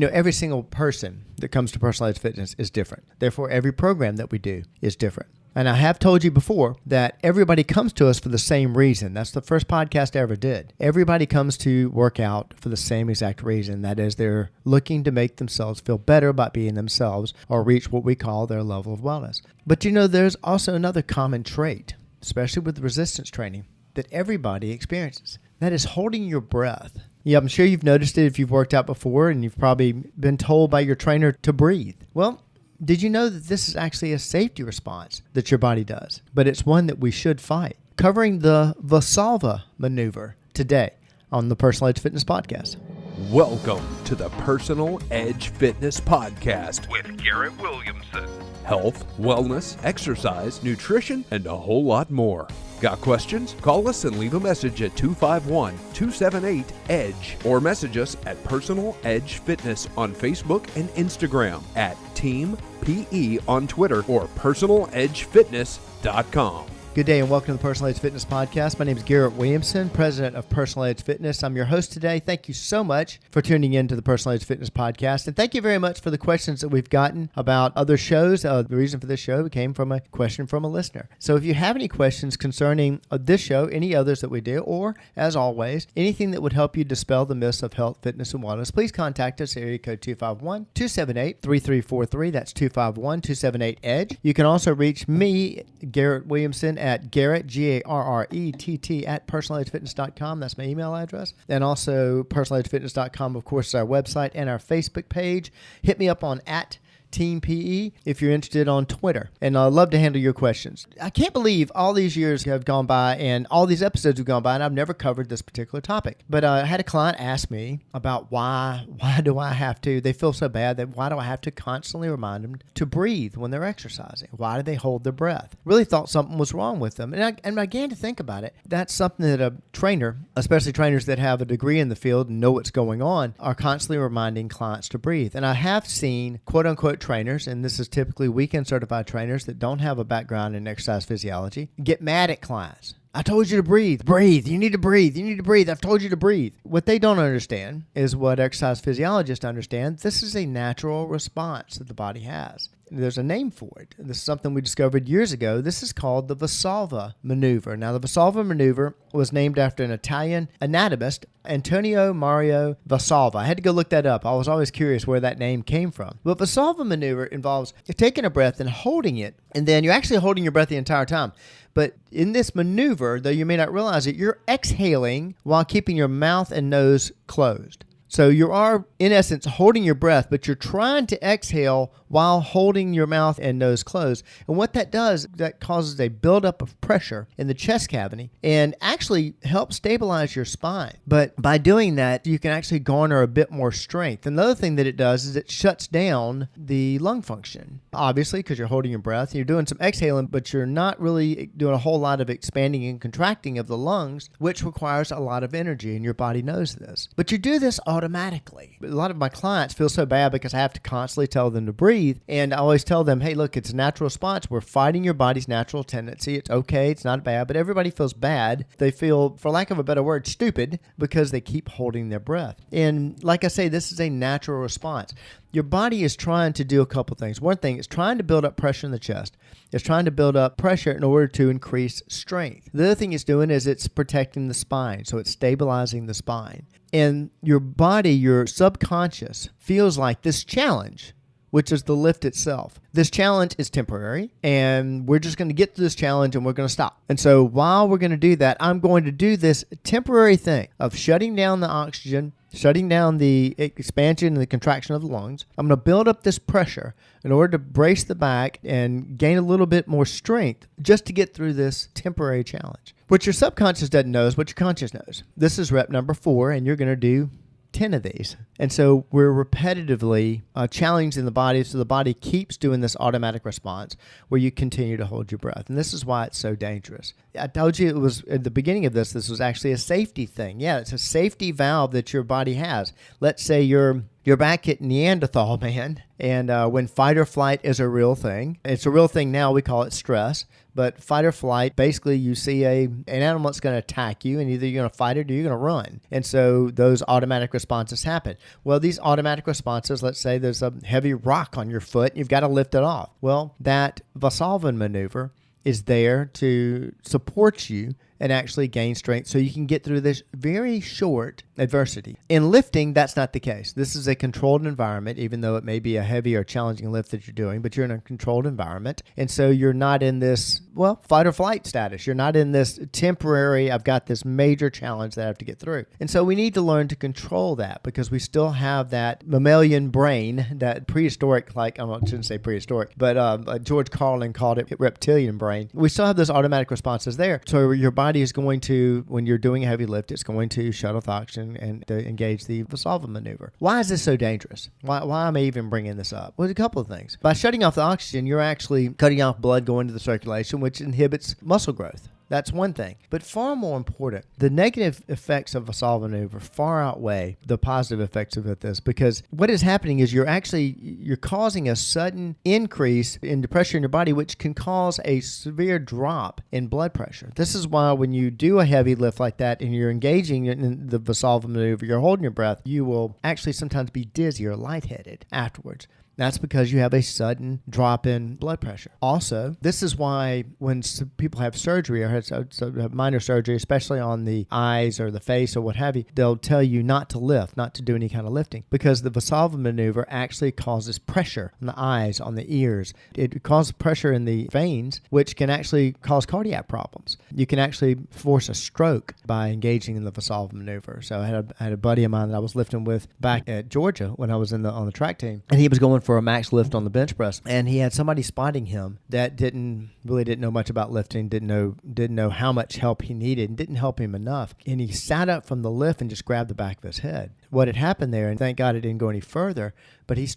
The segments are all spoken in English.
Every single person that comes to personalized fitness is different. Therefore, every program that we do is different. And I have told you before that everybody comes to us for the same reason. That's the first podcast I ever did. Everybody comes to work out for the same exact reason. That is, they're looking to make themselves feel better about being themselves or reach what we call their level of wellness. But there's also another common trait, especially with resistance training, that everybody experiences. That is holding your breath. Yeah, I'm sure you've noticed it if you've worked out before, and you've probably been told by your trainer to breathe. Well, did you know that this is actually a safety response that your body does? But it's one that we should fight. Covering the Valsalva Maneuver today on the Personal Edge Fitness Podcast. Welcome to the Personal Edge Fitness Podcast with Garrett Williamson. Health, wellness, exercise, nutrition, and a whole lot more. Got questions? Call us and leave a message at 251-278-EDGE or message us at Personal Edge Fitness on Facebook and Instagram, at Team PE on Twitter, or personaledgefitness.com. Good day and welcome to the Personal Edge Fitness Podcast. My name is Garrett Williamson, president of Personal Edge Fitness. I'm your host today. Thank you so much for tuning in to the Personal Edge Fitness Podcast. And thank you very much for the questions that we've gotten about other shows. The reason for this show came from a question from a listener. So if you have any questions concerning this show, any others that we do, or as always, anything that would help you dispel the myths of health, fitness, and wellness, please contact us at area code 251-278-3343. That's 251-278-EDGE. You can also reach me, Garrett Williamson, at Garrett, Garrett, at personaledgefitness.com. That's my email address. And also personaledgefitness.com, of course, is our website and our Facebook page. Hit me up on at Team PE if you're interested on Twitter. And I'd love to handle your questions. I can't believe all these years have gone by and all these episodes have gone by and I've never covered this particular topic. But I had a client ask me about why do I have to, they feel so bad that why do I have to constantly remind them to breathe when they're exercising? Why do they hold their breath? Really thought something was wrong with them. And I began to think about it. That's something that a trainer, especially trainers that have a degree in the field and know what's going on, are constantly reminding clients to breathe. And I have seen quote unquote trainers, and this is typically weekend certified trainers that don't have a background in exercise physiology, get mad at clients. I told you to breathe. Breathe. You need to breathe. You need to breathe. I've told you to breathe. What they don't understand is what exercise physiologists understand. This is a natural response that the body has. There's a name for it. This is something we discovered years ago. This is called the Valsalva Maneuver. Now, the Valsalva Maneuver was named after an Italian anatomist, Antonio Mario Valsalva. I had to go look that up. I was always curious where that name came from. But Valsalva Maneuver involves taking a breath and holding it, and then you're actually holding your breath the entire time. But in this maneuver, though you may not realize it, you're exhaling while keeping your mouth and nose closed. So you are, in essence, holding your breath, but you're trying to exhale while holding your mouth and nose closed. And what that does, that causes a buildup of pressure in the chest cavity and actually helps stabilize your spine. But by doing that, you can actually garner a bit more strength. And the other thing that it does is it shuts down the lung function. Obviously, because you're holding your breath, you're doing some exhaling, but you're not really doing a whole lot of expanding and contracting of the lungs, which requires a lot of energy, and your body knows this. But you do this automatically. A lot of my clients feel so bad because I have to constantly tell them to breathe. And I always tell them, hey, look, it's a natural response. We're fighting your body's natural tendency. It's okay. It's not bad. But everybody feels bad. They feel, for lack of a better word, stupid because they keep holding their breath. And like I say, this is a natural response. Your body is trying to do a couple things. One thing is trying to build up pressure in the chest. It's trying to build up pressure in order to increase strength. The other thing it's doing is it's protecting the spine. So it's stabilizing the spine. And your body, your subconscious, feels like this challenge, which is the lift itself. This challenge is temporary, and we're just going to get through this challenge and we're going to stop. And so while we're going to do that, I'm going to do this temporary thing of shutting down the oxygen, shutting down the expansion and the contraction of the lungs. I'm going to build up this pressure in order to brace the back and gain a little bit more strength just to get through this temporary challenge. What your subconscious doesn't know is what your conscious knows. This is rep number 4, and you're going to do 10 of these. And so we're repetitively challenging the body, so the body keeps doing this automatic response where you continue to hold your breath. And this is why it's so dangerous. I told you it was at the beginning of this was actually a safety thing. Yeah, it's a safety valve that your body has. Let's say you're you're back at Neanderthal man. And when fight or flight is a real thing, it's a real thing now, we call it stress. But fight or flight, basically you see an animal that's going to attack you, and either you're going to fight it or you're going to run. And so those automatic responses happen. Well, these automatic responses, let's say there's a heavy rock on your foot, you've got to lift it off. Well, that Valsalva maneuver is there to support you and actually gain strength so you can get through this very short adversity. In lifting, that's not the case. This is a controlled environment, even though it may be a heavy or challenging lift that you're doing, but you're in a controlled environment. And so you're not in this, fight or flight status. You're not in this temporary, I've got this major challenge that I have to get through. And so we need to learn to control that because we still have that mammalian brain, that prehistoric, I shouldn't say prehistoric, but George Carlin called it reptilian brain. We still have those automatic responses there. So your body is going to, when you're doing a heavy lift, it's going to shut off oxygen and engage the Valsalva maneuver. Why is this so dangerous? Why am I even bringing this up? Well, a couple of things. By shutting off the oxygen, you're actually cutting off blood going to the circulation, which inhibits muscle growth. That's one thing. But far more important, the negative effects of Valsalva maneuver far outweigh the positive effects of this, because what is happening is you're causing a sudden increase in the pressure in your body, which can cause a severe drop in blood pressure. This is why when you do a heavy lift like that and you're engaging in the Valsalva maneuver, you're holding your breath, you will actually sometimes be dizzy or lightheaded afterwards. That's because you have a sudden drop in blood pressure. Also, this is why when people have surgery or have minor surgery, especially on the eyes or the face or what have you, they'll tell you not to lift, not to do any kind of lifting, because the Valsalva maneuver actually causes pressure on the eyes, on the ears. It causes pressure in the veins, which can actually cause cardiac problems. You can actually force a stroke by engaging in the Valsalva maneuver. So I had a buddy of mine that I was lifting with back at Georgia when I was on the track team, and he was going for a max lift on the bench press, and he had somebody spotting him that didn't know much about lifting, didn't know how much help he needed, and didn't help him enough. And he sat up from the lift and just grabbed the back of his head. What had happened there, and thank God it didn't go any further, but he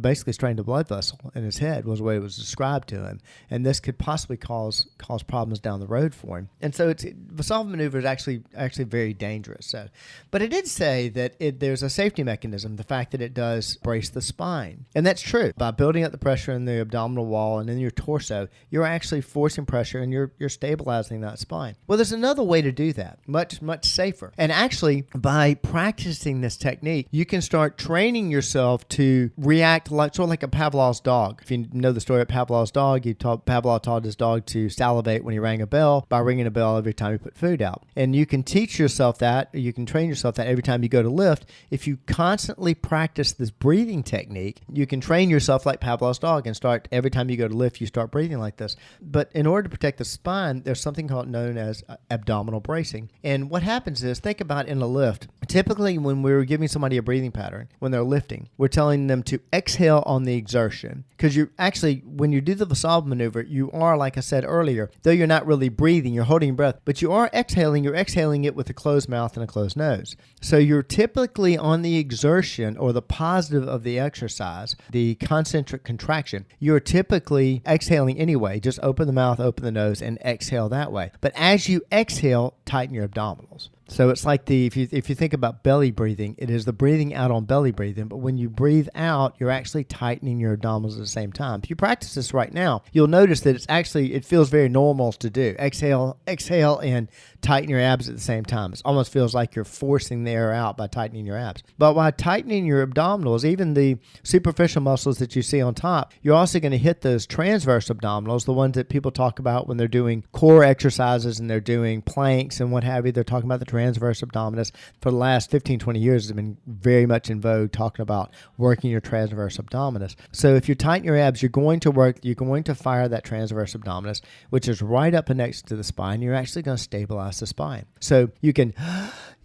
basically strained a blood vessel in his head, was the way it was described to him. And this could possibly cause problems down the road for him. And so Valsalva maneuver is actually very dangerous. So, but it did say that there's a safety mechanism, the fact that it does brace the spine. And that's true. By building up the pressure in the abdominal wall and in your torso, you're actually forcing pressure and you're stabilizing that spine. Well, there's another way to do that, much, much safer. And actually, by practicing this technique, you can start training yourself to react sort of like a Pavlov's dog. If you know the story of Pavlov's dog, Pavlov taught his dog to salivate when he rang a bell by ringing a bell every time he put food out. And you can teach yourself that, or you can train yourself that every time you go to lift. If you constantly practice this breathing technique, you can train yourself like Pavlov's dog and start every time you go to lift, you start breathing like this. But in order to protect the spine, there's something known as abdominal bracing. And what happens is, think about in a lift. Typically, when we're giving somebody a breathing pattern, when they're lifting, we're telling them to exhale on the exertion. Because you actually, when you do the Valsalva maneuver, you are, like I said earlier, though you're not really breathing, you're holding your breath, but you are exhaling. You're exhaling it with a closed mouth and a closed nose. So you're typically on the exertion, or the positive of the exercise, the concentric contraction, you're typically exhaling anyway. Just open the mouth, open the nose, and exhale that way. But as you exhale, tighten your abdominals. So it's like if you think about belly breathing, it is the breathing out on belly breathing. But when you breathe out, you're actually tightening your abdominals at the same time. If you practice this right now, you'll notice that it feels very normal to do. Exhale, and tighten your abs at the same time. It almost feels like you're forcing the air out by tightening your abs. But by tightening your abdominals, even the superficial muscles that you see on top, you're also going to hit those transverse abdominals, the ones that people talk about when they're doing core exercises and they're doing planks and what have you. They're talking about the transverse abdominis. For the last 15, 20 years, it's been very much in vogue talking about working your transverse abdominis. So if you tighten your abs, you're going to fire that transverse abdominis, which is right up next to the spine. You're actually going to stabilize the spine. So you can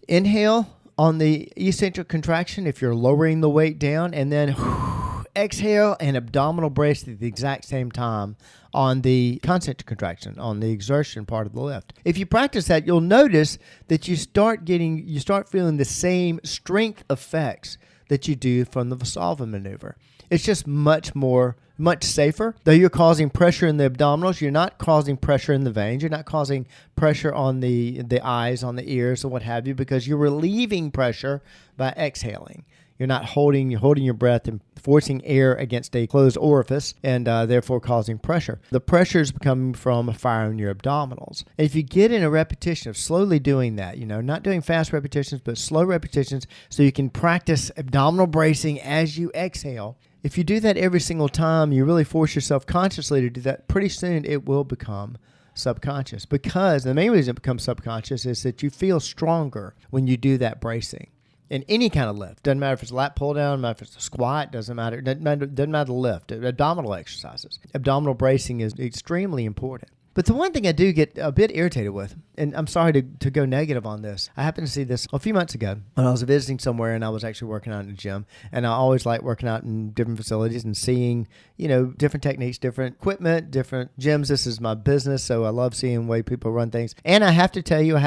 inhale on the eccentric contraction if you're lowering the weight down, and then exhale and abdominal brace at the exact same time on the concentric contraction, on the exertion part of the lift. If you practice that, you'll notice that you start feeling the same strength effects that you do from the Valsalva maneuver. It's just much safer. Though you're causing pressure in the abdominals, you're not causing pressure in the veins. You're not causing pressure on the eyes, on the ears, or what have you, because you're relieving pressure by exhaling. You're not holding your breath and forcing air against a closed orifice and therefore causing pressure. The pressure is coming from firing your abdominals. And if you get in a repetition of slowly doing that, not doing fast repetitions, but slow repetitions so you can practice abdominal bracing as you exhale. If you do that every single time, you really force yourself consciously to do that, pretty soon it will become subconscious. Because the main reason it becomes subconscious is that you feel stronger when you do that bracing. In any kind of lift. Doesn't matter if it's a lat pull down, doesn't matter if it's a squat, doesn't matter the lift. Abdominal exercises. Abdominal bracing is extremely important. But the one thing I do get a bit irritated with, and I'm sorry to go negative on this, I happened to see this a few months ago when I was visiting somewhere and I was actually working out in a gym. And I always like working out in different facilities and seeing, different techniques, different equipment, different gyms. This is my business, so I love seeing the way people run things. And I have to tell you,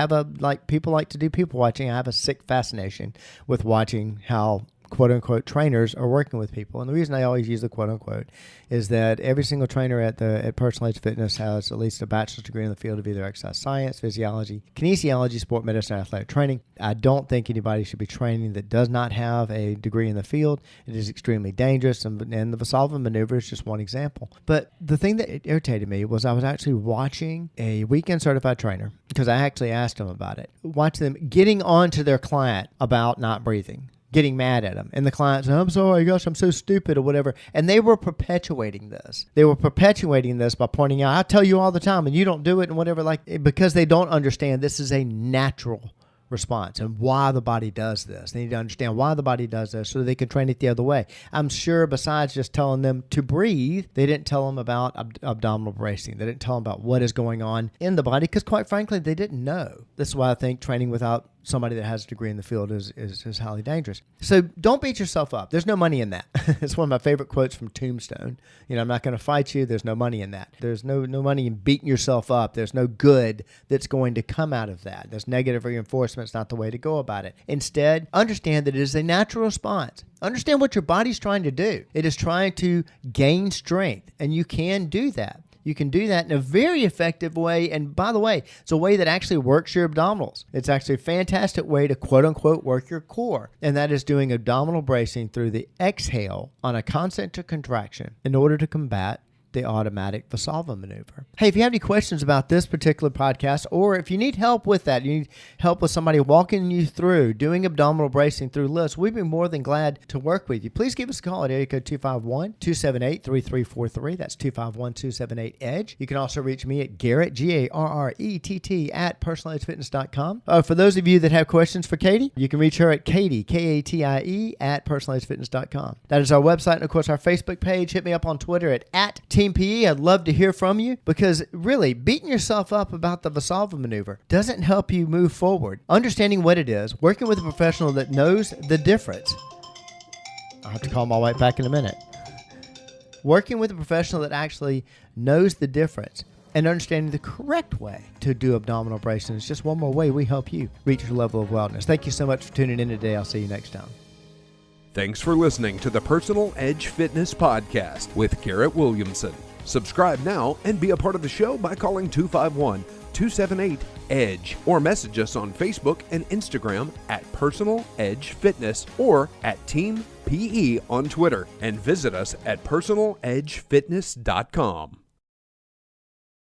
people like to do people watching. I have a sick fascination with watching how quote-unquote trainers are working with people. And the reason I always use the quote-unquote is that every single trainer at Personal Edge Fitness has at least a bachelor's degree in the field of either exercise science, physiology, kinesiology, sport medicine, athletic training. I don't think anybody should be training that does not have a degree in the field. It is extremely dangerous, and the Valsalva Maneuver is just one example. But the thing that irritated me was I was actually watching a weekend certified trainer, because I actually asked them about it, watch them getting on to their client about not breathing, getting mad at them. And the client said, I'm sorry, gosh, I'm so stupid or whatever. And they were perpetuating this. They were perpetuating this by pointing out, I tell you all the time and you don't do it and whatever, because they don't understand this is a natural response and why the body does this. They need to understand why the body does this so they can train it the other way. I'm sure besides just telling them to breathe, they didn't tell them about abdominal bracing. They didn't tell them about what is going on in the body because quite frankly, they didn't know. This is why I think training without somebody that has a degree in the field is highly dangerous. So don't beat yourself up. There's no money in that. It's one of my favorite quotes from Tombstone. I'm not going to fight you. There's no money in that. There's no money in beating yourself up. There's no good that's going to come out of that. There's negative reinforcement. It's not the way to go about it. Instead, understand that it is a natural response. Understand what your body's trying to do. It is trying to gain strength, and you can do that. You can do that in a very effective way. And by the way, it's a way that actually works your abdominals. It's actually a fantastic way to quote unquote work your core. And that is doing abdominal bracing through the exhale on a concentric contraction in order to combat the automatic Valsalva maneuver. Hey, if you have any questions about this particular podcast, or if you need help with that, you need help with somebody walking you through doing abdominal bracing through lifts, we'd be more than glad to work with you. Please give us a call at area code 251-278-3343. That's 251-278-EDGE. You can also reach me at Garrett, Garrett, at personaledgefitness.com. For those of you that have questions for Katie, you can reach her at Katie, Katie, at personaledgefitness.com. That is our website and, of course, our Facebook page. Hit me up on Twitter at Team PE. I'd love to hear from you because really beating yourself up about the Valsalva maneuver doesn't help you move forward. Understanding what it is, working with a professional that knows the difference. I'll have to call my wife back in a minute. Working with a professional that actually knows the difference and understanding the correct way to do abdominal bracing is just one more way we help you reach your level of wellness. Thank you so much for tuning in today. I'll see you next time. Thanks for listening to the Personal Edge Fitness Podcast with Garrett Williamson. Subscribe now and be a part of the show by calling 251-278-EDGE or message us on Facebook and Instagram at Personal Edge Fitness or at Team PE on Twitter, and visit us at personaledgefitness.com.